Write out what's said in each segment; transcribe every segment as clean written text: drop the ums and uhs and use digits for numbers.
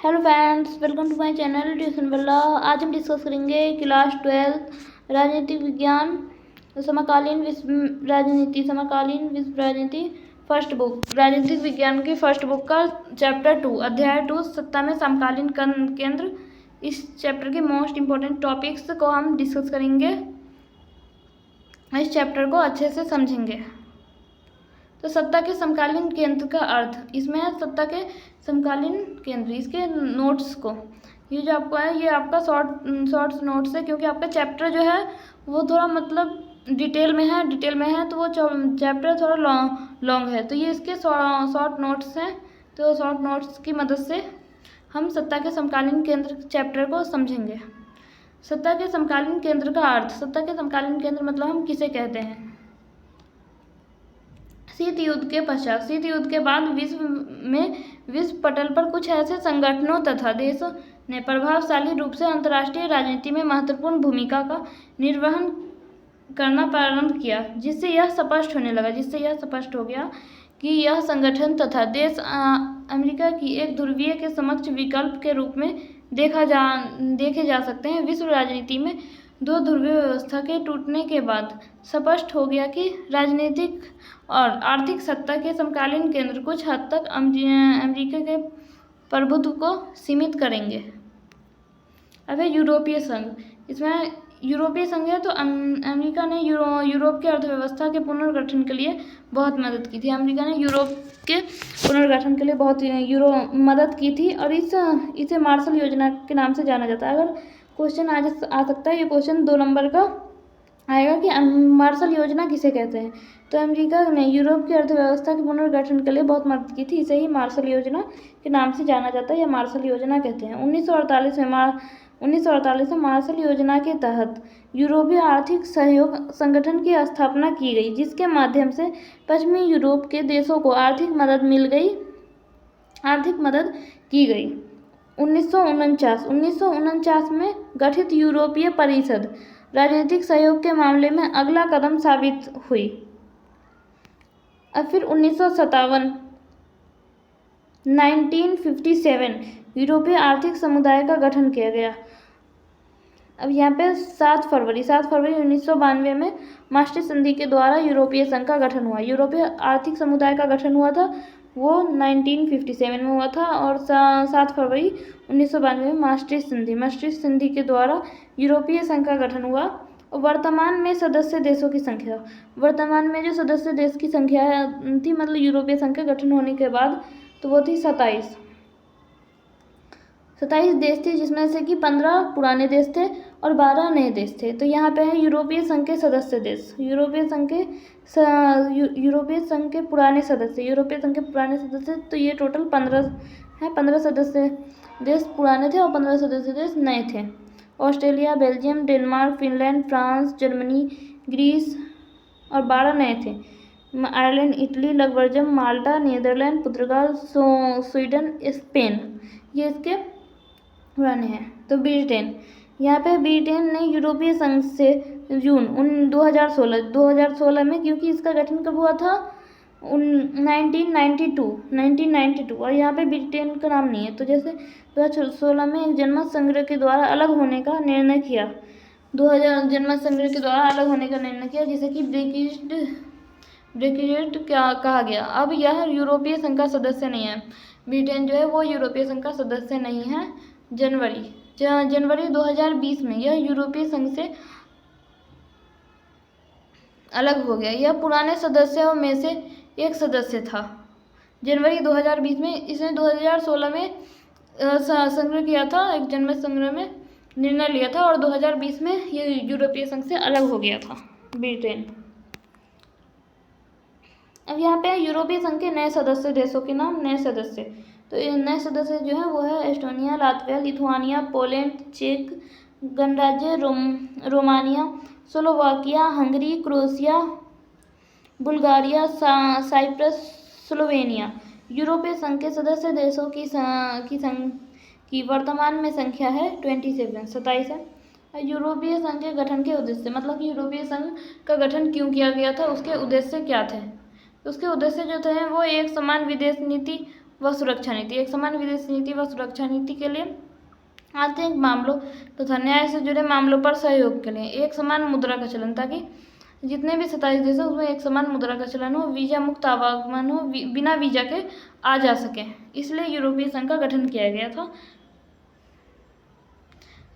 Hello friends, welcome to my channel tuition वाला। आज हम डिस्कस करेंगे क्लास 12 राजनीतिक विज्ञान समकालीन विश्व राजनीति फर्स्ट बुक राजनीतिक विज्ञान की फर्स्ट बुक का चैप्टर 2 अध्याय 2 सत्ता में समकालीन केंद्र। इस चैप्टर के मोस्ट इम्पोर्टेंट टॉपिक्स को हम डिस्कस करेंगे, इस चैप्टर को अच्छे से समझेंगे। तो सत्ता के समकालीन केंद्र का अर्थ, इसमें है सत्ता के समकालीन केंद्र। इसके नोट्स को, ये जो आपको है ये आपका शॉर्ट नोट्स है, क्योंकि आपका चैप्टर जो है वो थोड़ा मतलब डिटेल में है तो वो चैप्टर थोड़ा लॉन्ग है, तो ये इसके शॉर्ट नोट्स हैं। तो शॉर्ट नोट्स की मदद से हम सत्ता के समकालीन केंद्र चैप्टर को समझेंगे। सत्ता के समकालीन केंद्र का अर्थ, सत्ता के समकालीन केंद्र मतलब हम किसे कहते हैं। शीत युद्ध के पश्चात, शीत युद्ध के बाद विश्व पटल पर कुछ ऐसे संगठनों तथा देशों ने प्रभावशाली रूप से अंतर्राष्ट्रीय राजनीति में महत्वपूर्ण भूमिका का निर्वहन करना प्रारंभ किया, जिससे यह स्पष्ट हो गया कि यह संगठन तथा देश अमेरिका की एक ध्रुवीय के समक्ष विकल्प के रूप में देखे जा सकते हैं। विश्व राजनीति में दो ध्रुवीय व्यवस्था के टूटने के बाद स्पष्ट हो गया कि राजनीतिक और आर्थिक सत्ता के समकालीन केंद्र कुछ हद तक अमेरिका के प्रभुत्व को सीमित करेंगे। अब है यूरोपीय संघ। इसमें यूरोपीय संघ है तो अमेरिका ने यूरोप के अर्थव्यवस्था के पुनर्गठन के लिए बहुत मदद की थी। अमेरिका ने यूरोप के पुनर्गठन के लिए बहुत मदद की थी, और इसे मार्शल योजना के नाम से जाना जाता है। अगर क्वेश्चन आ सकता है, ये क्वेश्चन 2 नंबर का आएगा कि मार्शल योजना किसे कहते हैं। तो अमेरिका ने यूरोप की अर्थव्यवस्था के पुनर्गठन के लिए बहुत मदद की थी, इसे ही मार्शल योजना के नाम से जाना जाता है या मार्शल योजना कहते हैं। 1948 में मार्शल योजना के तहत यूरोपीय आर्थिक सहयोग संगठन की स्थापना की गई, जिसके माध्यम से पश्चिमी यूरोप के देशों को आर्थिक मदद की गई। 1949 में गठित यूरोपीय परिषद राजनीतिक सहयोग के मामले में अगला कदम साबित हुई। अब फिर 1957 यूरोपीय आर्थिक समुदाय का गठन किया गया। अब यहाँ पे 7 फरवरी 1992 में maastricht संधि के द्वारा यूरोपीय संघ का गठन हुआ। यूरोपीय आर्थिक समुदाय का गठन हुआ था वो 1957 में हुआ था, और 7 फरवरी 1992 में maastricht संधि के द्वारा यूरोपीय संघ का गठन हुआ। वर्तमान में सदस्य देशों की संख्या, वर्तमान में जो सदस्य देश की संख्या थी, मतलब यूरोपीय संघ के गठन होने के बाद, तो वो थी 27 देश थे, जिसमें से कि 15 पुराने देश थे और 12 नए देश थे। तो यहाँ पे है यूरोपीय संघ के सदस्य देश, यूरोपीय संघ के पुराने सदस्य। तो ये टोटल 15 है। 15 सदस्य देश पुराने थे और 15 सदस्य देश नए थे। Australia, Belgium, Denmark, Finland, France, Germany, Greece, और 12 नए थे। Ireland, Italy, Luxembourg, Malta, Netherlands, पुर्तगाल, स्वीडन, स्पेन, ये इसके पुराने हैं। तो ब्रिटेन, यहाँ पे ब्रिटेन ने यूरोपीय संघ से जून 2016 में, क्योंकि इसका गठन कब हुआ था 1992, और यहाँ पे ब्रिटेन का नाम नहीं है। तो जैसे 2016 में एक जनमत संग्रह के द्वारा अलग होने का निर्णय किया, 2000 जनमत संग्रह के द्वारा अलग होने का निर्णय किया, जिसे कि ब्रेक्जिट क्या कहा गया। अब यह यूरोपीय संघ का सदस्य नहीं है। ब्रिटेन जो है वो यूरोपीय संघ का सदस्य नहीं है। जनवरी 2020 में यह यूरोपीय संघ से अलग हो गया। यह पुराने सदस्यों में से एक सदस्य था। जनवरी 2020 में इसने 2016 में संग्रह किया था, एक जनमत संग्रह में निर्णय लिया था, और 2020 में यह यूरोपीय संघ से अलग हो गया था ब्रिटेन। अब यहाँ पे यूरोपीय संघ के नए सदस्य देशों के नाम, नए सदस्य। तो ये नए सदस्य जो हैं वो है एस्टोनिया, लातविया, लिथुआनिया, पोलैंड, चेक गणराज्य, Romania, Slovakia, Hungary, Croatia, Bulgaria, Cyprus, Slovenia. यूरोपीय संघ के सदस्य देशों की वर्तमान में संख्या है 27 है। यूरोपीय संघ के गठन के उद्देश्य, मतलब कि यूरोपीय संघ का गठन क्यों किया गया था, उसके उद्देश्य क्या थे। उसके उद्देश्य जो थे वो एक समान विदेश नीति व सुरक्षा नीति। एक समान विदेश नीति व सुरक्षा नीति के लिए आर्थिक मामलों तथा न्याय से जुड़े मामलों पर सहयोग के लिए एक समान मुद्रा का चलन, ताकि जितने भी 27 देश हैं उसमें एक समान मुद्रा का चलन हो, वीजा मुक्त आवागमन हो, बिना वीजा के आ जा सके, इसलिए यूरोपीय संघ का गठन किया गया था।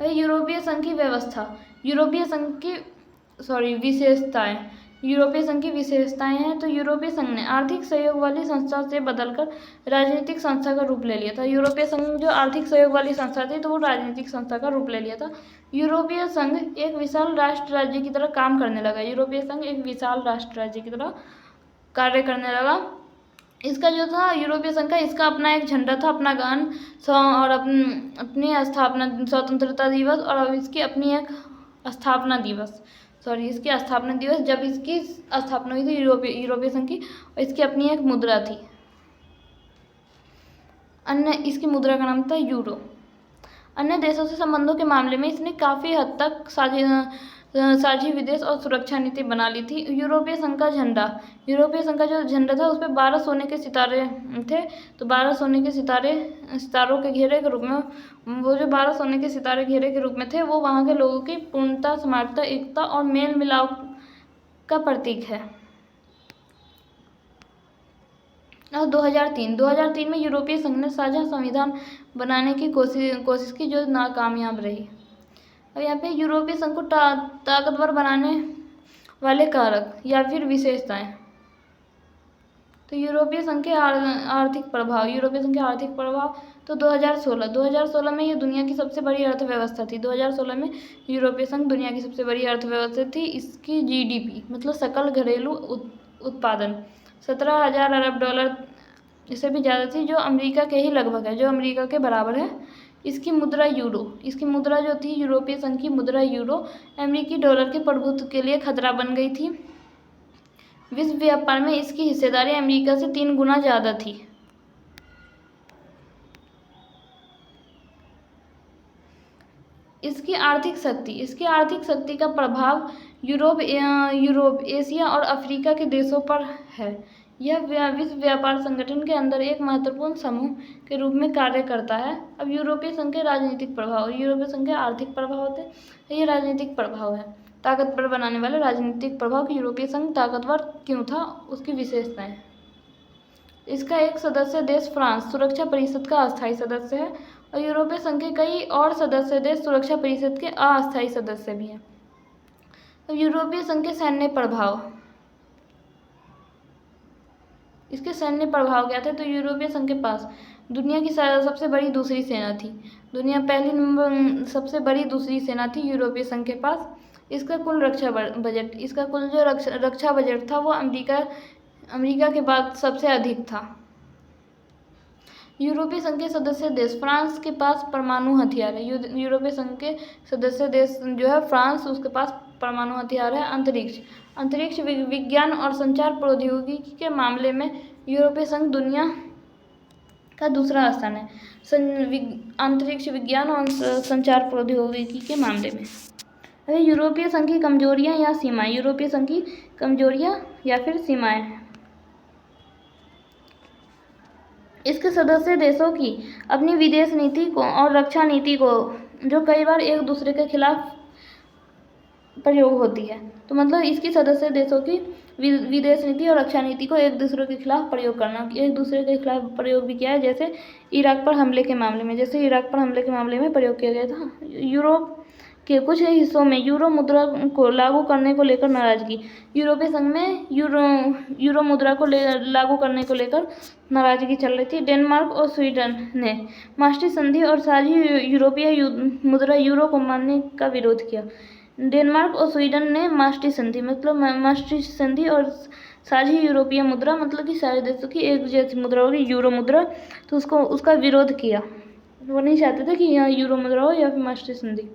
यूरोपीय संघ की व्यवस्था, यूरोपीय संघ की विशेषताएं। यूरोपीय संघ की विशेषताएं हैं तो यूरोपीय संघ ने आर्थिक सहयोग वाली संस्था से बदलकर राजनीतिक संस्था का रूप ले लिया था। यूरोपीय संघ जो आर्थिक सहयोग वाली संस्था थी तो वो राजनीतिक संस्था का रूप ले लिया था। यूरोपीय संघ एक विशाल राष्ट्र राज्य की तरह काम करने लगा। यूरोपीय संघ एक विशाल राष्ट्र राज्य की तरह कार्य करने लगा। इसका जो था यूरोपीय संघ का, इसका अपना एक झंडा था, अपना गान और अपनी स्थापना स्वतंत्रता दिवस, और इसकी अपनी एक स्थापना दिवस इसकी स्थापना दिवस जब इसकी स्थापना हुई थी यूरोपीय संघ की, और इसकी अपनी एक मुद्रा थी। इसकी मुद्रा का नाम था यूरो। अन्य देशों से संबंधों के मामले में इसने काफ़ी हद तक साझी विदेश और सुरक्षा नीति बना ली थी। यूरोपीय संघ का झंडा, यूरोपीय संघ का जो झंडा था उस पर 12 सोने के सितारे थे। तो 12 सोने के सितारों के घेरे के रूप में, वो जो 12 सोने के सितारे घेरे के रूप में थे, वो वहाँ के लोगों की पूर्णता, समानता, एकता और मेल मिलाप का प्रतीक है। और 2003 में यूरोपीय संघ ने साझा संविधान बनाने की कोशिश की, जो नाकामयाब रही। अब यहाँ पे यूरोपीय संघ को ताकतवर बनाने वाले कारक या फिर विशेषताएं। तो यूरोपीय संघ के आर्थिक प्रभाव, यूरोपीय संघ के आर्थिक प्रभाव तो 2016 में ये दुनिया की सबसे बड़ी अर्थव्यवस्था थी। 2016 में यूरोपीय संघ दुनिया की सबसे बड़ी अर्थव्यवस्था थी। इसकी जीडीपी मतलब सकल घरेलू उत्पादन 17,000 अरब डॉलर इससे भी ज़्यादा थी, जो अमेरिका के ही लगभग है, जो अमेरिका के बराबर है। इसकी मुद्रा यूरो, इसकी मुद्रा जो थी यूरोपीय संघ की मुद्रा यूरो अमेरिकी डॉलर के प्रभुत्व के लिए खतरा बन गई थी। विश्व व्यापार में इसकी हिस्सेदारी अमेरिका से 3 गुना ज़्यादा थी। इसकी आर्थिक शक्ति का प्रभाव यूरोप, एशिया और अफ्रीका के देशों पर है। यह विश्व व्यापार संगठन के अंदर एक महत्वपूर्ण समूह के रूप में कार्य करता है। अब यूरोपीय संघ के राजनीतिक प्रभाव, यूरोपीय संघ के आर्थिक प्रभाव होते हैं, ये राजनीतिक प्रभाव है। ताकतवर बनाने वाले राजनीतिक प्रभाव की यूरोपीय संघ ताकतवर क्यों था, उसकी विशेषताएं। इसका एक सदस्य देश फ्रांस सुरक्षा परिषद का अस्थायी सदस्य है, और यूरोपीय संघ के कई और सदस्य देश सुरक्षा परिषद के अस्थायी सदस्य भी हैं। अब यूरोपीय संघ के सैन्य प्रभाव, इसके सैन्य प्रभाव क्या थे, तो यूरोपीय संघ के पास दुनिया की सबसे बड़ी दूसरी सेना थी। पहली नंबर सबसे बड़ी दूसरी सेना थी यूरोपीय संघ के पास। इसका कुल रक्षा बजट, इसका कुल जो रक्षा बजट था वो अमेरिका के बाद सबसे अधिक था। यूरोपीय संघ के सदस्य देश, फ्रांस के पास परमाणु हथियार है। यूरोपीय संघ के सदस्य देश जो है फ्रांस, उसके पास परमाणु हथियार है। अंतरिक्ष विज्ञान और संचार प्रौद्योगिकी के मामले में यूरोपीय संघ दुनिया का दूसरा स्थान है। अंतरिक्ष विज्ञान और संचार प्रौद्योगिकी के मामले में। यूरोपीय संघ की कमजोरियां या सीमाएं, यूरोपीय संघ की कमजोरियां या फिर सीमाएं। इसके सदस्य देशों की अपनी विदेश नीति को और रक्षा नीति को, जो कई बार एक दूसरे के खिलाफ प्रयोग होती है, तो मतलब इसकी सदस्य देशों की विदेश नीति और रक्षा नीति को एक दूसरे के खिलाफ प्रयोग करना, एक दूसरे के खिलाफ प्रयोग भी किया है। जैसे इराक पर हमले के मामले में प्रयोग किया गया था। यूरोप के कुछ हिस्सों में यूरो मुद्रा को लागू करने को लेकर नाराजगी, यूरोपीय संघ में यूरो मुद्रा को लागू करने को लेकर नाराजगी चल रही थी। डेनमार्क और स्वीडन ने मास्ट्रिक्ट संधि और साझी यूरोपीय मुद्रा यूरो को मानने का विरोध किया। डेनमार्क और स्वीडन ने मास्ट्रिक्ट संधि और साझी यूरोपीय मुद्रा मतलब कि सारे देशों की एक जैसी मुद्रा होगी यूरो मुद्रा, तो उसका विरोध किया। वो नहीं चाहते थे कि यहाँ यूरो मुद्रा हो या फिर मास्ट्रिक्ट संधि।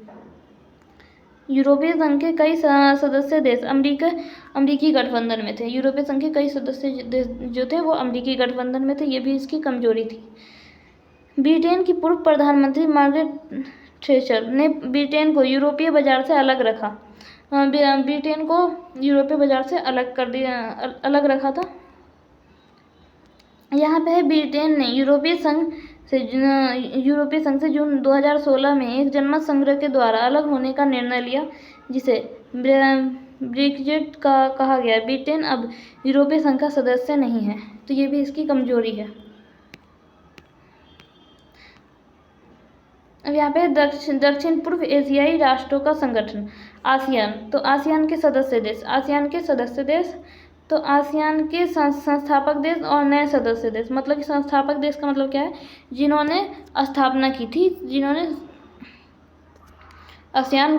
यूरोपीय संघ के कई सदस्य देश अमेरिकी गठबंधन में थे। यूरोपीय संघ के कई सदस्य देश जो थे वो अमेरिकी गठबंधन में थे, ये भी इसकी कमजोरी थी। ब्रिटेन की पूर्व प्रधानमंत्री मार्garet थैचर ने ब्रिटेन को यूरोपीय बाजार से अलग रखा। अलग रखा था। यहाँ पे है ब्रिटेन ने यूरोपीय संघ से जून 2016 में एक जनमत संग्रह के द्वारा अलग होने का निर्णय लिया, जिसे ब्रेक्जिट का कहा गया। ब्रिटेन अब यूरोपीय संघ का सदस्य नहीं है, तो ये भी इसकी कमजोरी है। अब यहाँ पे दक्षिण पूर्व एशियाई राष्ट्रों का संगठन आसियान। तो आसियान के सदस्य देश, तो आसियान के संस्थापक देश और नए सदस्य देश। मतलब कि संस्थापक देश का मतलब क्या है? जिन्होंने स्थापना की थी, जिन्होंने आसियान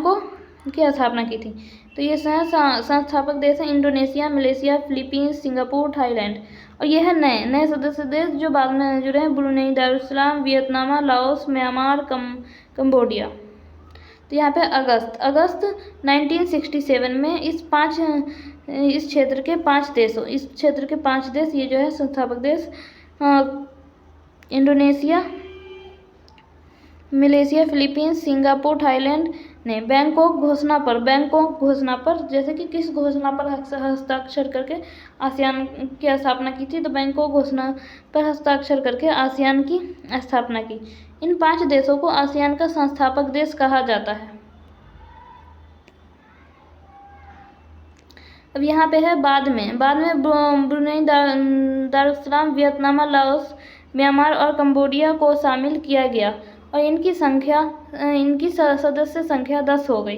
की स्थापना की थी। तो ये संस्थापक देश हैं Indonesia, Malaysia, Philippines, Singapore, Thailand. और ये है नए सदस्य देश जो बाद में जुड़े हैं: Brunei Darussalam, Vietnam, Laos, Myanmar, Cambodia. तो यहाँ पे अगस्त 1967 में इस क्षेत्र के 5 देश, ये जो है संस्थापक देश Indonesia, Malaysia, Philippines, Singapore, Thailand ने बैंकॉक घोषणा पर, जैसे कि किस घोषणा पर हस्ताक्षर करके आसियान की स्थापना की थी? तो बैंकॉक घोषणा पर हस्ताक्षर करके आसियान की स्थापना की। इन 5 देशों को आसियान का संस्थापक देश कहा जाता है। अब यहाँ पे है बाद में Brunei Darussalam, Vietnam, Laos, Myanmar और कंबोडिया को शामिल किया गया और इनकी सदस्य संख्या 10 हो गई।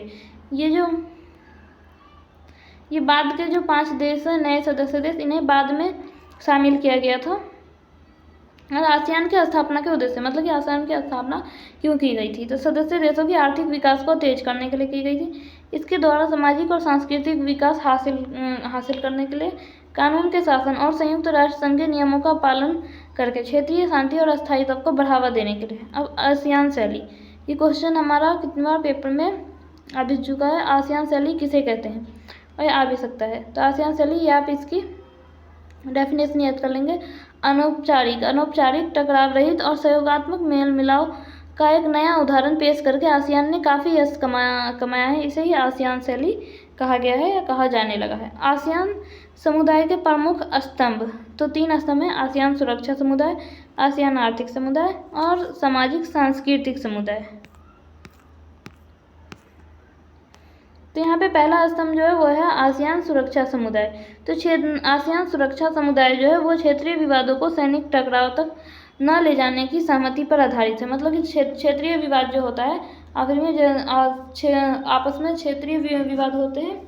ये बाद के जो 5 देश हैं, नए सदस्य देश, इन्हें बाद में शामिल किया गया था। और आसियान की स्थापना के उद्देश्य, मतलब कि आसियान की स्थापना क्यों की गई थी? तो सदस्य देशों के आर्थिक विकास को तेज करने के लिए की गई थी। इसके द्वारा सामाजिक और सांस्कृतिक विकास हासिल करने के लिए कानून के शासन और संयुक्त राष्ट्र संघ के नियमों का पालन करके क्षेत्रीय शांति और स्थायित्व को बढ़ावा देने के लिए। अब आसियान शैली, ये क्वेश्चन हमारा कितनी बार पेपर में आ भी चुका है। आसियान शैली किसे कहते हैं? और ये आ भी सकता है। तो आसियान शैली, ये आप इसकी डेफिनेशन याद कर लेंगे: अनौपचारिक, टकराव रहित और सहयोगात्मक मेल मिलाव का एक नया उदाहरण पेश करके आसियान ने काफ़ी यश कमाया है। इसे ही आसियान शैली कहा गया है या कहा जाने लगा है। आसियान समुदाय के प्रमुख स्तंभ, तो 3 स्तंभ हैं: आसियान सुरक्षा समुदाय, आसियान आर्थिक समुदाय और सामाजिक सांस्कृतिक समुदाय। तो यहाँ पे पहला स्तंभ जो है वो है आसियान सुरक्षा समुदाय। तो आसियान सुरक्षा समुदाय जो है वो क्षेत्रीय विवादों को सैनिक टकराव तक न ले जाने की सहमति पर आधारित है। मतलब कि क्षेत्रीय विवाद जो होता है, आखिर में आपस में क्षेत्रीय विवाद होते हैं,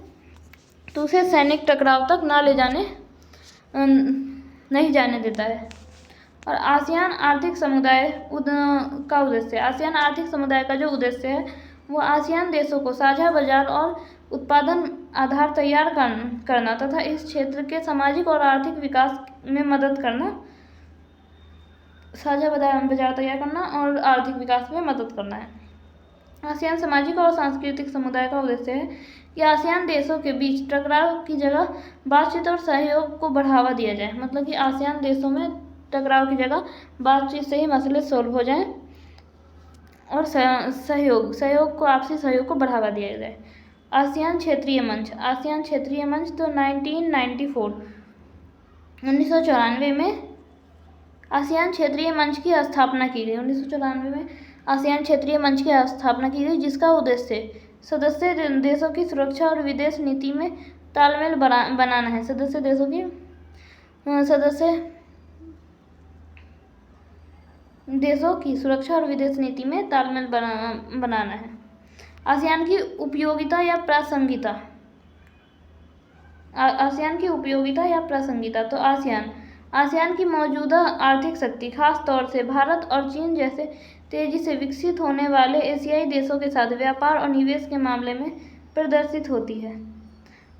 तो उसे सैनिक टकराव तक नहीं जाने देता है। और आसियान आर्थिक समुदाय का उद्देश्य, आसियान आर्थिक समुदाय का जो उद्देश्य है वो आसियान देशों को साझा बाजार और उत्पादन आधार तैयार करना तथा इस क्षेत्र के सामाजिक और आर्थिक विकास में मदद करना। साझा बाजार तैयार करना और आर्थिक विकास में मदद करना है। आसियान सामाजिक और सांस्कृतिक समुदाय का उद्देश्य है कि आसियान देशों के बीच टकराव की जगह बातचीत और सहयोग को बढ़ावा दिया जाए। मतलब कि आसियान देशों में टकराव की जगह बातचीत से ही मसले सोल्व हो जाएं और सहयोग को, आपसी सहयोग को बढ़ावा दिया जाए। आसियान क्षेत्रीय मंच, तो 1994 में आसियान क्षेत्रीय मंच की स्थापना की गई। 1994 में आसियान क्षेत्रीय मंच की स्थापना की गई, जिसका उद्देश्य सदस्य देशों की सुरक्षा और विदेश नीति में तालमेल बनाना है। सदस्य देशों की सुरक्षा और विदेश नीति में तालमेल बनाना है। आसियान की उपयोगिता या प्रासंगिकता, तो आसियान की मौजूदा आर्थिक शक्ति खास तौर से भारत और चीन जैसे तेजी से विकसित होने वाले एशियाई देशों के साथ व्यापार और निवेश के मामले में प्रदर्शित होती है।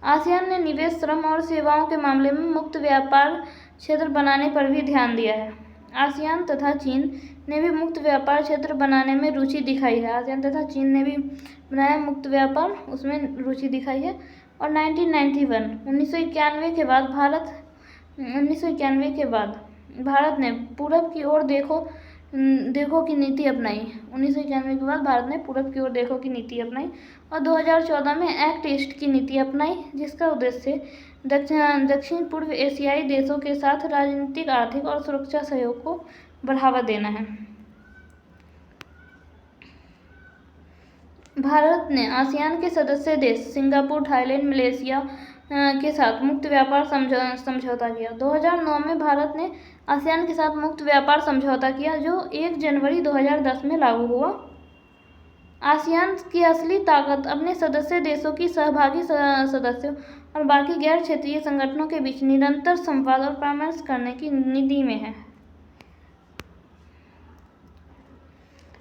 आसियान ने निवेश, श्रम और सेवाओं के मामले में मुक्त व्यापार क्षेत्र बनाने पर भी ध्यान दिया है। आसियान तथा चीन ने भी मुक्त व्यापार क्षेत्र बनाने में रुचि दिखाई है। आसियान तथा चीन ने भी बनाया मुक्त व्यापार, उसमें रुचि दिखाई है। और 1991 के बाद भारत ने पूरब की ओर देखो देखो की नीति अपनाई। 1991 के बाद भारत ने पूरब की ओर देखो की नीति अपनाई और 2014 में एक्ट ईस्ट की नीति अपनाई, जिसका उद्देश्य दक्षिण पूर्व एशियाई देशों के साथ राजनीतिक, आर्थिक और सुरक्षा सहयोग को बढ़ावा देना है। भारत ने आसियान के सदस्य देश सिंगापुर, थाईलैंड, मलेशिया के साथ मुक्त व्यापार समझौता किया। 2009 में भारत ने आसियान के साथ मुक्त व्यापार समझौता किया, जो 1 जनवरी 2010 में लागू हुआ। आसियान की असली ताकत अपने सदस्य देशों की सहभागी सदस्यों और बाकी गैर क्षेत्रीय संगठनों के बीच निरंतर संवाद और परामर्श करने की नीति में है।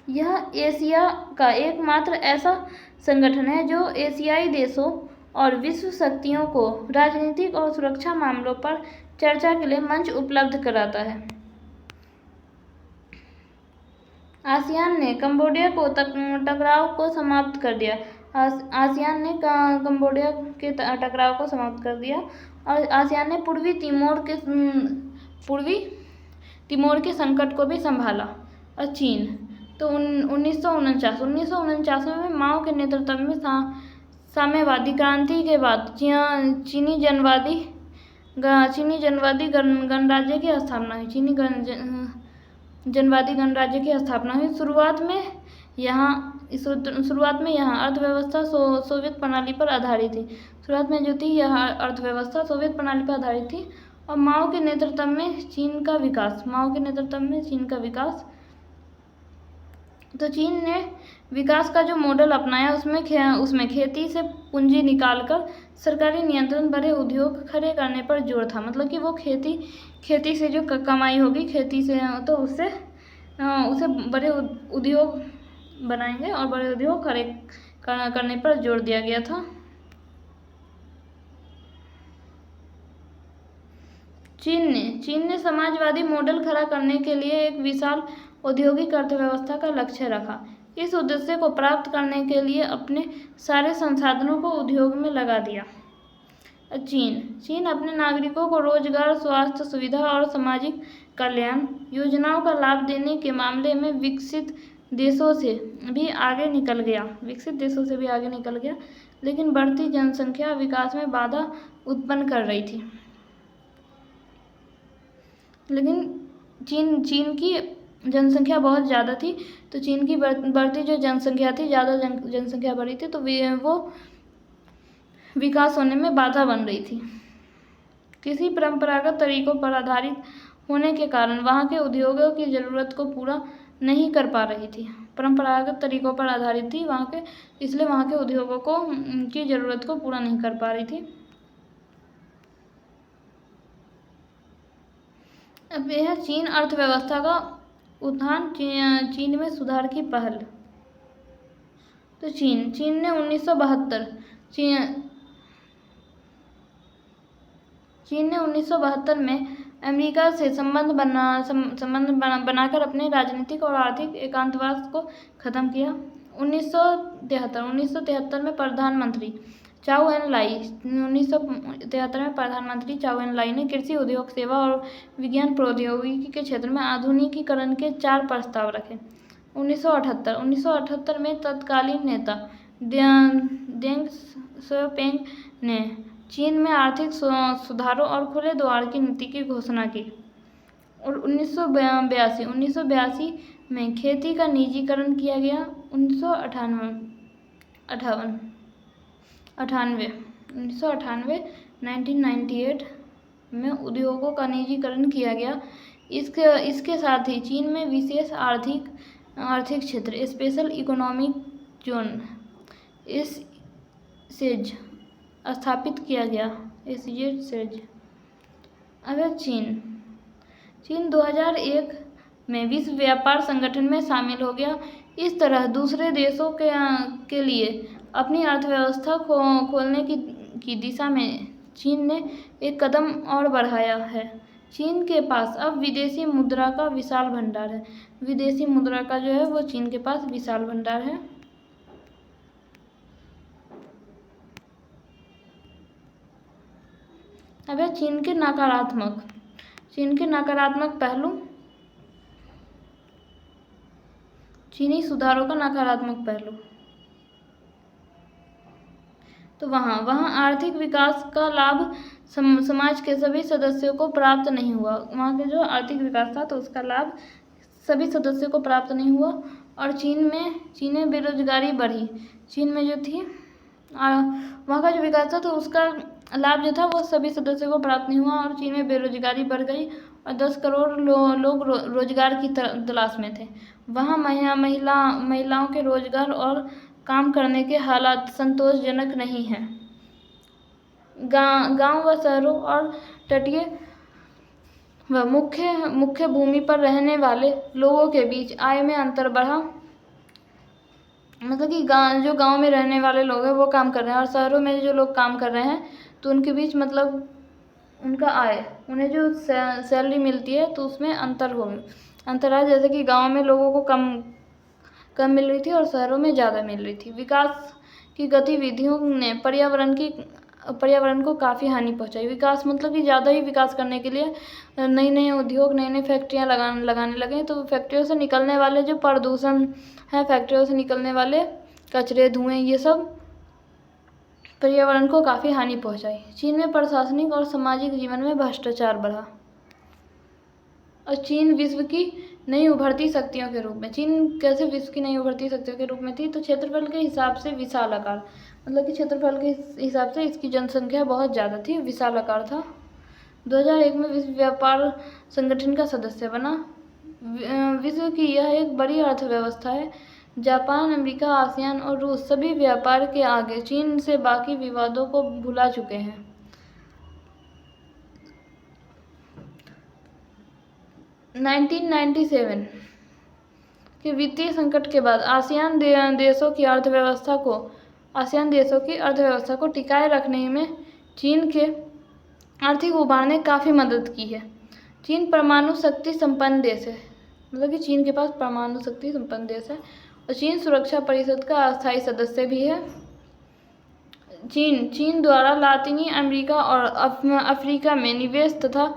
यह एशिया का एकमात्र ऐसा संगठन है जो एशियाई देशों और विश्व शक्तियों को राजनीतिक और सुरक्षा मामलों पर चर्चा के लिए मंच उपलब्ध कराता है। आसियान ने कंबोडिया को टकराव को समाप्त कर दिया। आसियान ने कंबोडिया के टकराव को समाप्त कर दिया और आसियान ने पूर्वी तिमोर के संकट को भी संभाला। और चीन तो 1949 में माओ के नेतृत्व में साम्यवादी क्रांति के बाद चीनी जनवादी गणराज्य की स्थापना हुई। जनवादी गणराज्य की स्थापना हुई। शुरुआत में यहाँ अर्थव्यवस्था सोवियत प्रणाली पर आधारित थी। शुरुआत में जो थी यह अर्थव्यवस्था सोवियत प्रणाली पर आधारित थी और माओ के नेतृत्व में चीन का विकास। तो चीन ने विकास का जो मॉडल अपनाया उसमें खेती से पूंजी निकालकर सरकारी नियंत्रण भरे उद्योग खड़े करने पर जोर था। मतलब कि वो खेती से जो कमाई होगी, खेती से तो उसे बड़े उद्योग बनाएंगे और बड़े उद्योग खड़े करने पर जोर दिया गया था। चीन ने समाजवादी मॉडल खड़ा करने के लिए एक विशाल औद्योगिक अर्थव्यवस्था का लक्ष्य रखा। इस उद्देश्य को प्राप्त करने के लिए अपने सारे संसाधनों को उद्योग में लगा दिया। चीन अपने नागरिकों को रोजगार, स्वास्थ्य सुविधा और सामाजिक कल्याण योजनाओं का लाभ देने के मामले में विकसित देशों से भी आगे निकल गया, लेकिन बढ़ती जनसंख्या विकास में बाधा उत्पन्न कर रही थी। लेकिन चीन की जनसंख्या बहुत ज़्यादा थी, तो चीन की बढ़ती जो जनसंख्या थी, ज़्यादा जनसंख्या बढ़ी थी, तो वो विकास होने में बाधा बन रही थी। किसी परंपरागत तरीकों पर आधारित होने के कारण वहाँ के उद्योगों की ज़रूरत को पूरा नहीं कर पा रही थी। परंपरागत तरीकों पर आधारित थी इसलिए वहाँ के उद्योगों की ज़रूरत को पूरा नहीं कर पा रही थी। अब यह चीन अर्थव्यवस्था का उत्थान, चीन में सुधार की पहल। तो चीन ने 1972 में अमेरिका से संबंध बनाकर अपने राजनीतिक और आर्थिक एकांतवास को खत्म किया। 1973 में प्रधानमंत्री चाउ एन लाई ने कृषि, उद्योग, सेवा और विज्ञान प्रौद्योगिकी के क्षेत्र में आधुनिकीकरण के 4 प्रस्ताव रखे। 1978 में तत्कालीन नेता देंग शियाओपिंग ने चीन में आर्थिक सुधारों और खुले द्वार की नीति की घोषणा की। और 1982 में खेती का निजीकरण किया गया। 1998 में उद्योगों का निजीकरण किया गया। इसके साथ ही चीन में विशेष आर्थिक क्षेत्र, स्पेशल इकोनॉमिक जोन SEZ स्थापित किया गया। SEZ। अगर चीन 2001 में विश्व व्यापार संगठन में शामिल हो गया। इस तरह दूसरे देशों के लिए अपनी अर्थव्यवस्था खोलने की दिशा में चीन ने एक कदम और बढ़ाया है। चीन के पास अब विदेशी मुद्रा का विशाल भंडार है। विदेशी मुद्रा का जो है वो चीन के पास विशाल भंडार है। अब है चीन के नकारात्मक पहलू। चीनी सुधारों का नकारात्मक पहलू। तो वहाँ आर्थिक विकास का लाभ समाज के सभी सदस्यों को प्राप्त नहीं हुआ। वहाँ के जो आर्थिक विकास था तो उसका लाभ सभी सदस्यों को प्राप्त नहीं हुआ। और चीन में बेरोजगारी बढ़ी। चीन में जो थी वहाँ का जो विकास था तो उसका लाभ जो था वो सभी सदस्यों को प्राप्त नहीं हुआ और चीन में बेरोजगारी बढ़ गई और 10 करोड़ लोग रोजगार की तलाश में थे। वहाँ महिलाओं के रोजगार और काम करने के हालात संतोषजनक नहीं हैं। गांव व शहरों और तटीय व मुख्य भूमि पर रहने वाले लोगों के बीच आय में अंतर बढ़ा। मतलब कि जो गांव में रहने वाले लोग हैं वो काम कर रहे हैं और शहरों में जो लोग काम कर रहे हैं तो उनके बीच मतलब उनका आय, उन्हें जो सैलरी मिलती है तो उसमें अंतर है। जैसे कि गांव में लोगों को कम मिल रही थी और शहरों में ज़्यादा मिल रही थी। विकास की गतिविधियों ने पर्यावरण को काफ़ी हानि पहुंचाई। विकास मतलब कि ज़्यादा ही विकास करने के लिए नए उद्योग, नई फैक्ट्रियाँ लगाने लगे। तो फैक्ट्रियों से निकलने वाले जो प्रदूषण है, फैक्ट्रियों से निकलने वाले कचरे, धुएँ, ये सब पर्यावरण को काफ़ी हानि पहुंचाई। चीन में प्रशासनिक और सामाजिक जीवन में भ्रष्टाचार बढ़ा। और चीन विश्व की नई उभरती शक्तियों के रूप में, चीन कैसे विश्व की नई उभरती शक्तियों के रूप में थी? तो क्षेत्रफल के हिसाब से विशाल आकार, मतलब कि क्षेत्रफल के हिसाब से इसकी जनसंख्या बहुत ज़्यादा थी, विशाल आकार था। 2001 में विश्व व्यापार संगठन का सदस्य बना। विश्व की यह एक बड़ी अर्थव्यवस्था है। जापान, अमेरिका, आसियान और रूस सभी व्यापार के आगे चीन से बाकी विवादों को भुला चुके हैं। 1997 के वित्तीय संकट के बाद आसियान देशों की अर्थव्यवस्था को टिकाए रखने में चीन के आर्थिक उभार ने काफ़ी मदद की है। चीन परमाणु शक्ति संपन्न देश है, मतलब कि चीन के पास परमाणु शक्ति संपन्न देश है और चीन सुरक्षा परिषद का अस्थायी सदस्य भी है। चीन द्वारा लातीनी अमेरिका और अफ्रीका में निवेश तथा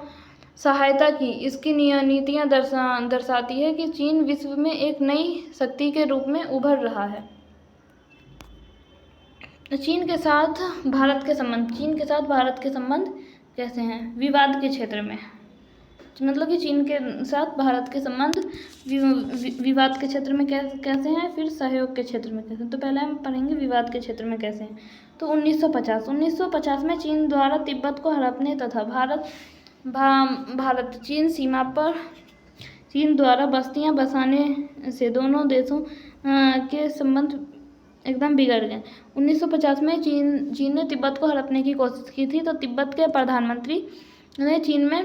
सहायता की इसकी नीतियाँ दर्शाती है कि चीन विश्व में एक नई शक्ति के रूप में उभर रहा है। चीन के साथ भारत के संबंध कैसे हैं? विवाद के क्षेत्र में, मतलब कि चीन के साथ भारत के संबंध विवाद के क्षेत्र में कैसे हैं, फिर सहयोग के क्षेत्र में कैसे हैं। तो पहले हम पढ़ेंगे विवाद के क्षेत्र में कैसे हैं। तो 1950 में चीन द्वारा तिब्बत को हड़पने तथा भारत चीन सीमा पर चीन द्वारा बस्तियां बसाने से दोनों देशों के संबंध एकदम बिगड़ गए। 1950 में चीन ने तिब्बत को हड़पने की कोशिश की थी। तो तिब्बत के प्रधानमंत्री ने चीन में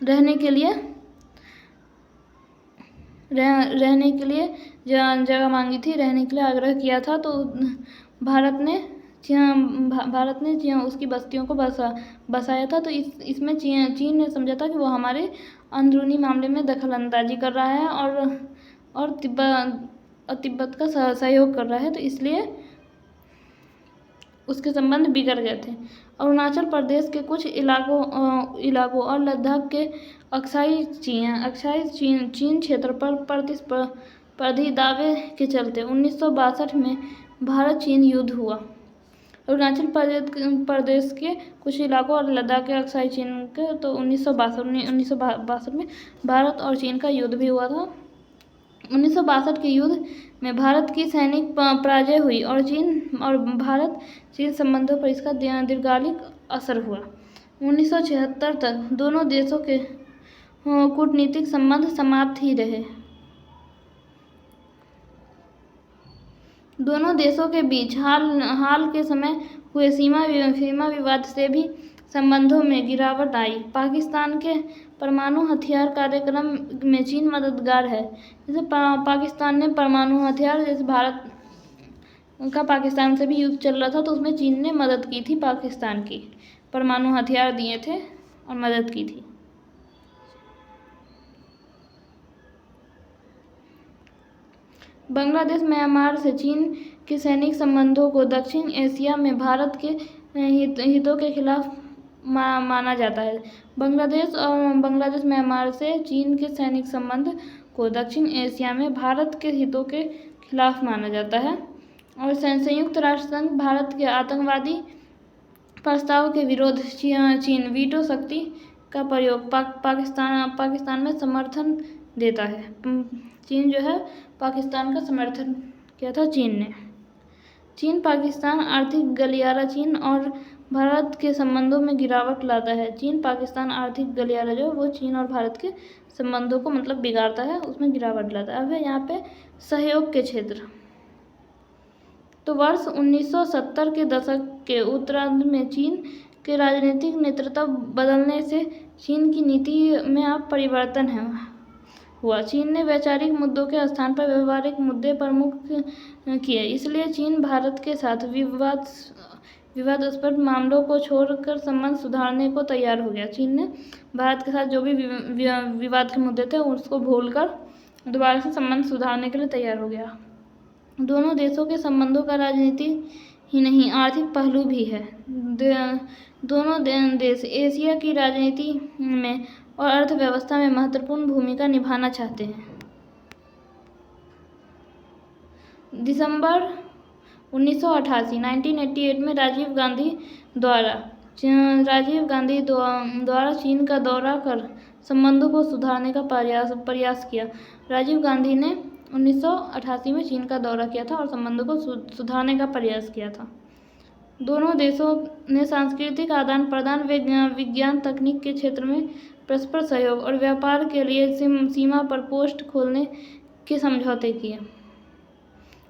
रहने के लिए जगह मांगी थी, रहने के लिए आग्रह किया था। तो भारत ने उसकी बस्तियों को बसाया था। तो इसमें चीन ने समझा था कि वो हमारे अंदरूनी मामले में दखल अंदाजी कर रहा है और तिब्बत का सहयोग कर रहा है। तो इसलिए उसके संबंध बिगड़ गए थे। अरुणाचल प्रदेश के कुछ इलाकों और लद्दाख के अक्साई चीन क्षेत्र पर प्रतिस्पर्धी दावे के चलते 1962 में भारत चीन युद्ध हुआ। अरुणाचल प्रदेश के कुछ इलाकों और लद्दाख के अक्साई चीन के तो 1962 में भारत और चीन का युद्ध भी हुआ था। 1962 के युद्ध में भारत की सैनिक पराजय हुई और भारत चीन संबंधों पर इसका दीर्घकालिक असर हुआ। 1976 तक दोनों देशों के कूटनीतिक संबंध समाप्त ही रहे। दोनों देशों के बीच हाल के समय हुए सीमा विवाद से भी संबंधों में गिरावट आई। पाकिस्तान के परमाणु हथियार कार्यक्रम में चीन मददगार है। जैसे पाकिस्तान ने परमाणु हथियार, जैसे भारत का पाकिस्तान से भी युद्ध चल रहा था तो उसमें चीन ने मदद की थी, पाकिस्तान की परमाणु हथियार दिए थे और मदद की थी। बांग्लादेश म्यांमार से चीन के सैनिक संबंधों को दक्षिण एशिया में भारत के हितों के खिलाफ माना जाता है। बांग्लादेश म्यांमार से चीन के सैनिक संबंध को दक्षिण एशिया में भारत के हितों के खिलाफ माना जाता है। और संयुक्त राष्ट्र संघ भारत के आतंकवादी प्रस्ताव के विरोध चीन वीटो शक्ति का प्रयोग पाकिस्तान में समर्थन देता है। चीन जो है पाकिस्तान का समर्थन किया था चीन पाकिस्तान आर्थिक गलियारा चीन और भारत के संबंधों में गिरावट लाता है। चीन पाकिस्तान आर्थिक गलियारा जो वो चीन और भारत के संबंधों को मतलब बिगाड़ता है, उसमें गिरावट लाता है। अब है यहाँ पे सहयोग के क्षेत्र। तो वर्ष 1970 के दशक के उत्तरार्ध में चीन के राजनीतिक नेतृत्व बदलने से चीन की नीति में अब परिवर्तन हुआ। चीन ने वैचारिक मुद्दों के स्थान पर व्यवहारिक मुद्दे प्रमुख किए, इसलिए चीन भारत के साथ विवादास्पद मामलों को छोड़कर संबंध सुधारने को तैयार हो गया। चीन ने भारत के साथ जो भी विवाद के मुद्दे थे उसको भूलकर दोबारा से संबंध सुधारने के लिए तैयार हो गया। दोनों देशों के संबंधों का राजनीति ही नहीं आर्थिक पहलू भी है। दोनों देश एशिया की राजनीति में और अर्थव्यवस्था में महत्वपूर्ण भूमिका निभाना चाहते हैं। दिसंबर 1988 में राजीव गांधी द्वारा चीन का दौरा कर संबंधों को सुधारने का प्रयास किया। राजीव गांधी ने 1988 में चीन का दौरा किया था और संबंधों को सुधारने का प्रयास किया था। दोनों देशों ने सांस्कृतिक आदान प्रदान, विज्ञान तकनीक के क्षेत्र में परस्पर सहयोग और व्यापार के लिए सीमा पर पोस्ट खोलने के समझौते किए।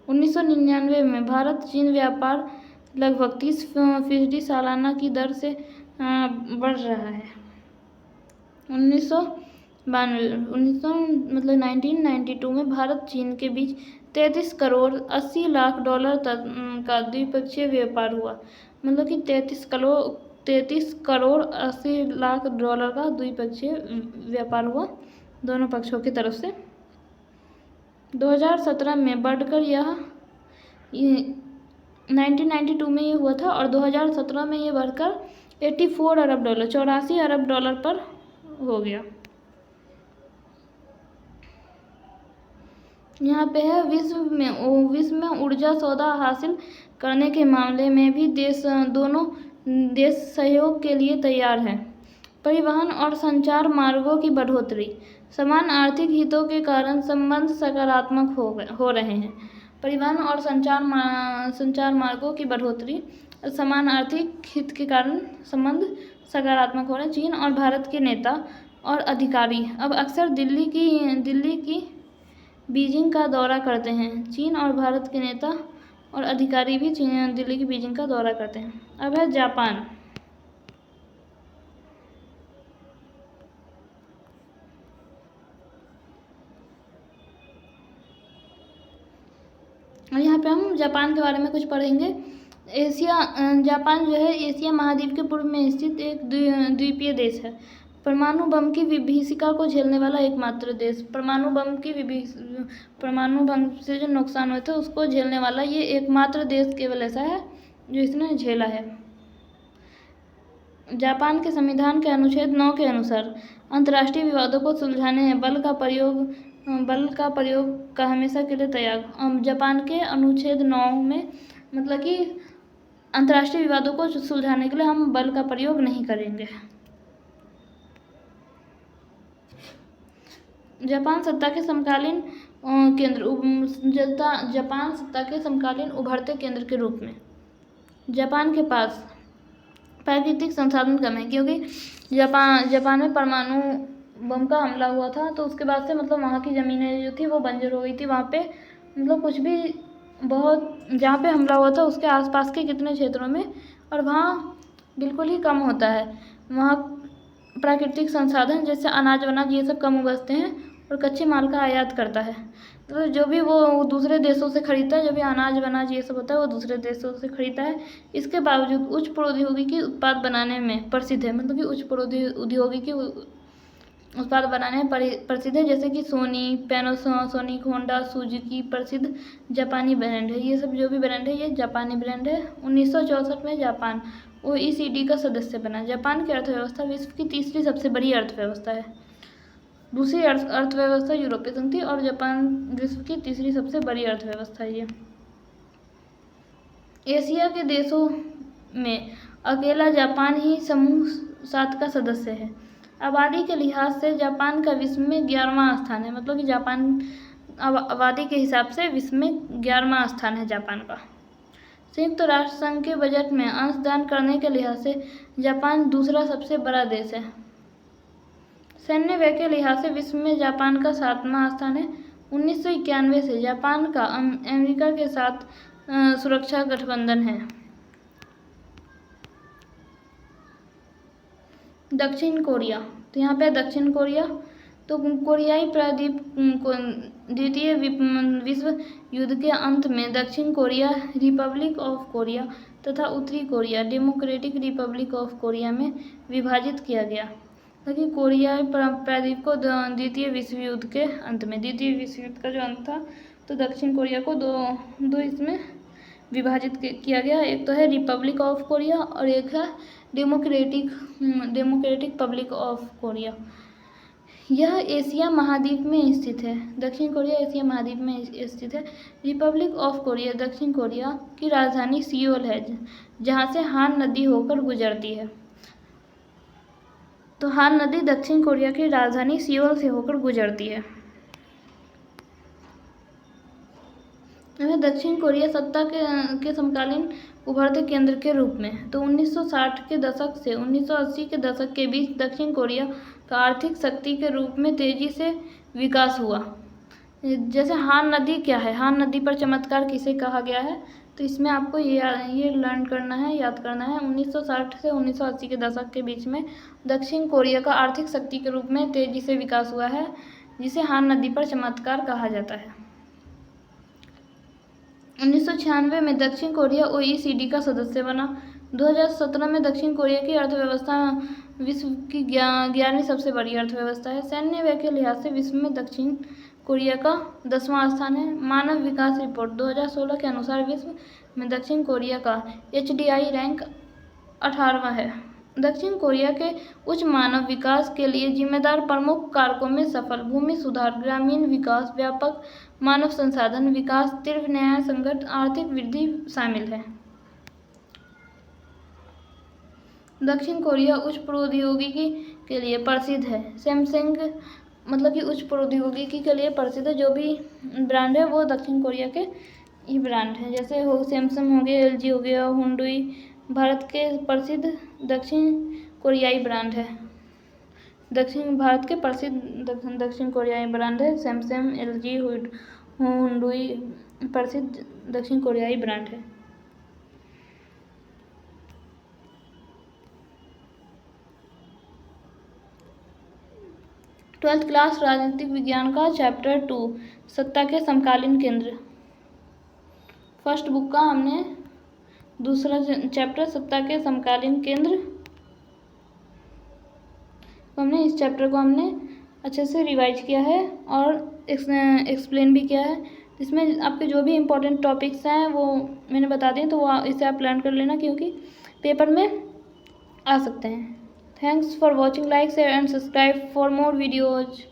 1999 में भारत चीन व्यापार लगभग 30% सालाना की दर से बढ़ रहा है। 1992 में भारत चीन के बीच 33 करोड़ 80 लाख डॉलर तक का द्विपक्षीय व्यापार हुआ। मतलब कि 33 करोड़ 80 लाख डॉलर का द्विपक्षीय व्यापार हुआ दोनों पक्षों की तरफ से। 2017 में बढ़कर यह 1992 में ये हुआ था और 2017 में ये बढ़कर 84 अरब डॉलर 84 अरब डॉलर पर हो गया। यहाँ पे है विश्व में ऊर्जा सौदा हासिल करने के मामले में भी दोनों देश सहयोग के लिए तैयार हैं। परिवहन और संचार मार्गों की बढ़ोतरी, समान आर्थिक हितों के कारण संबंध सकारात्मक हो रहे हैं। परिवहन और संचार मार्गों की बढ़ोतरी, समान आर्थिक हित के कारण संबंध सकारात्मक हो रहे हैं। चीन और भारत के नेता और अधिकारी अब अक्सर दिल्ली की बीजिंग का दौरा करते हैं। चीन और भारत के नेता और अधिकारी भी दिल्ली की बीजिंग का दौरा करते हैं। अब है जापान। और यहाँ पे हम जापान के बारे में कुछ पढ़ेंगे। जापान जो है एशिया महाद्वीप के पूर्व में स्थित एक द्वीपीय देश है। परमाणु बम की विभीषिका को झेलने वाला एकमात्र देश। परमाणु बम से जो नुकसान हुए थे उसको झेलने वाला ये एकमात्र देश केवल ऐसा है जो इसने झेला है। जापान के संविधान के अनुच्छेद 9 के अनुसार अंतर्राष्ट्रीय विवादों को सुलझाने में बल का प्रयोग का हमेशा के लिए तैयार। जापान के अनुच्छेद 9 में मतलब कि अंतर्राष्ट्रीय विवादों को सुलझाने के लिए हम बल का प्रयोग नहीं करेंगे। जापान सत्ता के समकालीन उभरते केंद्र के रूप में। जापान के पास प्राकृतिक संसाधन कम है क्योंकि जापान में परमाणु बम का हमला हुआ था, तो उसके बाद से मतलब वहाँ की ज़मीनें जो थी वो बंजर हो गई थी। वहाँ पे मतलब कुछ भी जहाँ पे हमला हुआ था उसके आसपास के कितने क्षेत्रों में, और वहाँ बिल्कुल ही कम होता है। वहाँ प्राकृतिक संसाधन जैसे अनाज वनाज ये सब कम उगते हैं और कच्चे माल का आयात करता है। तो जो भी वो दूसरे देशों से खरीदता है, जो भी अनाज वनाज ये सब होता है वो दूसरे देशों से खरीदता है। इसके बावजूद उच्च प्रौद्योगिकी उत्पाद बनाने में प्रसिद्ध है। मतलब कि उच्च प्रौद्योगिकी उत्पाद बनाने में प्रसिद्ध है, जैसे कि सोनी, पैनासोनिक, होंडा, सुजुकी प्रसिद्ध जापानी ब्रांड है। ये सब जो भी ब्रांड है ये जापानी ब्रांड है। 1964 में जापान OECD का सदस्य बना। जापान की अर्थव्यवस्था विश्व की तीसरी सबसे बड़ी अर्थव्यवस्था है। दूसरी अर्थव्यवस्था यूरोपीय संघ थी और जापान विश्व की तीसरी सबसे बड़ी अर्थव्यवस्था है ये। एशिया के देशों में अकेला जापान ही समूह 7 का सदस्य है। आबादी के लिहाज से जापान का विश्व में 11वां स्थान है, मतलब कि जापान आबादी के हिसाब से विश्व में 11वां स्थान है जापान का। संयुक्त राष्ट्र संघ के बजट में अंशदान करने के लिहाज से जापान दूसरा सबसे बड़ा देश है। सैन्य व्यय के लिहाज से विश्व में जापान का 7वां स्थान है। 1991 से जापान का अमेरिका के साथ सुरक्षा गठबंधन है। दक्षिण कोरिया, तो यहाँ पे दक्षिण कोरिया, तो कोरियाई प्रायद्वीप द्वितीय विश्व युद्ध के अंत में दक्षिण कोरिया रिपब्लिक ऑफ कोरिया तथा उत्तरी Korea democratic Republic of Korea में विभाजित किया गया। ताकि कोरियाई प्रायद्वीप को द्वितीय विश्व युद्ध के अंत में, द्वितीय विश्व युद्ध का जो अंत था, तो दक्षिण कोरिया को दो इसमें विभाजित किया गया। एक तो है रिपब्लिक ऑफ कोरिया और एक है डेमोक्रेटिक पब्लिक ऑफ कोरिया। यह एशिया महाद्वीप में स्थित है। दक्षिण कोरिया एशिया महाद्वीप में स्थित है। रिपब्लिक ऑफ कोरिया दक्षिण कोरिया की राजधानी सियोल है, जहाँ से हान नदी होकर गुजरती है। तो हान नदी दक्षिण कोरिया की राजधानी सियोल से होकर गुजरती है। दक्षिण कोरिया सत्ता के समकालीन उभरते केंद्र के रूप में, तो 1960 के दशक से 1980 के दशक के बीच दक्षिण कोरिया का आर्थिक शक्ति के रूप में तेजी से विकास हुआ। जैसे हान नदी क्या है, हान नदी पर चमत्कार किसे कहा गया है, तो इसमें आपको ये लर्न करना है, याद करना है। 1960 से 1980 के दशक के बीच में दक्षिण कोरिया का आर्थिक शक्ति के रूप में तेजी से विकास हुआ है, जिसे हान नदी पर चमत्कार कहा जाता है। 1996 में दक्षिण कोरिया OECD का सदस्य बना। 2017 में दक्षिण कोरिया की अर्थव्यवस्था विश्व की 11वीं सबसे बड़ी अर्थव्यवस्था है। सैन्य व्यय के लिहाज से विश्व में दक्षिण कोरिया का 10वां स्थान है। मानव विकास रिपोर्ट 2016 के अनुसार विश्व में दक्षिण कोरिया का HDI रैंक 18वां है। दक्षिण कोरिया के उच्च मानव विकास के लिए जिम्मेदार प्रमुख कारकों में सफल भूमि सुधार, ग्रामीण विकास, व्यापक मानव संसाधन विकास, तीव्र न्याय संगत आर्थिक वृद्धि शामिल है। दक्षिण कोरिया उच्च प्रौद्योगिकी के लिए प्रसिद्ध है। सैमसंग मतलब कि उच्च प्रौद्योगिकी के लिए प्रसिद्ध है। जो भी ब्रांड है वो दक्षिण कोरिया के ही ब्रांड है। जैसे हो सैमसंग हो गया, LG हो गया, हुंडई भारत के प्रसिद्ध दक्षिण कोरियाई ब्रांड है। भारत के प्रसिद्ध दक्षिण कोरियाई ब्रांड है। सैमसंग, LG, हुंडई प्रसिद्ध दक्षिण कोरियाई ब्रांड है। ट्वेल्थ क्लास राजनीतिक विज्ञान का चैप्टर 2 सत्ता के समकालीन केंद्र। फर्स्ट बुक का हमने दूसरा चैप्टर सत्ता के समकालीन केंद्र, इस चैप्टर को हमने अच्छे से रिवाइज किया है और एक्सप्लेन भी किया है। इसमें आपके जो भी इम्पोर्टेंट टॉपिक्स हैं वो मैंने बता दिए, तो वो इसे आप लर्न कर लेना, क्योंकि पेपर में आ सकते हैं। Thanks for watching, like share and subscribe for more videos.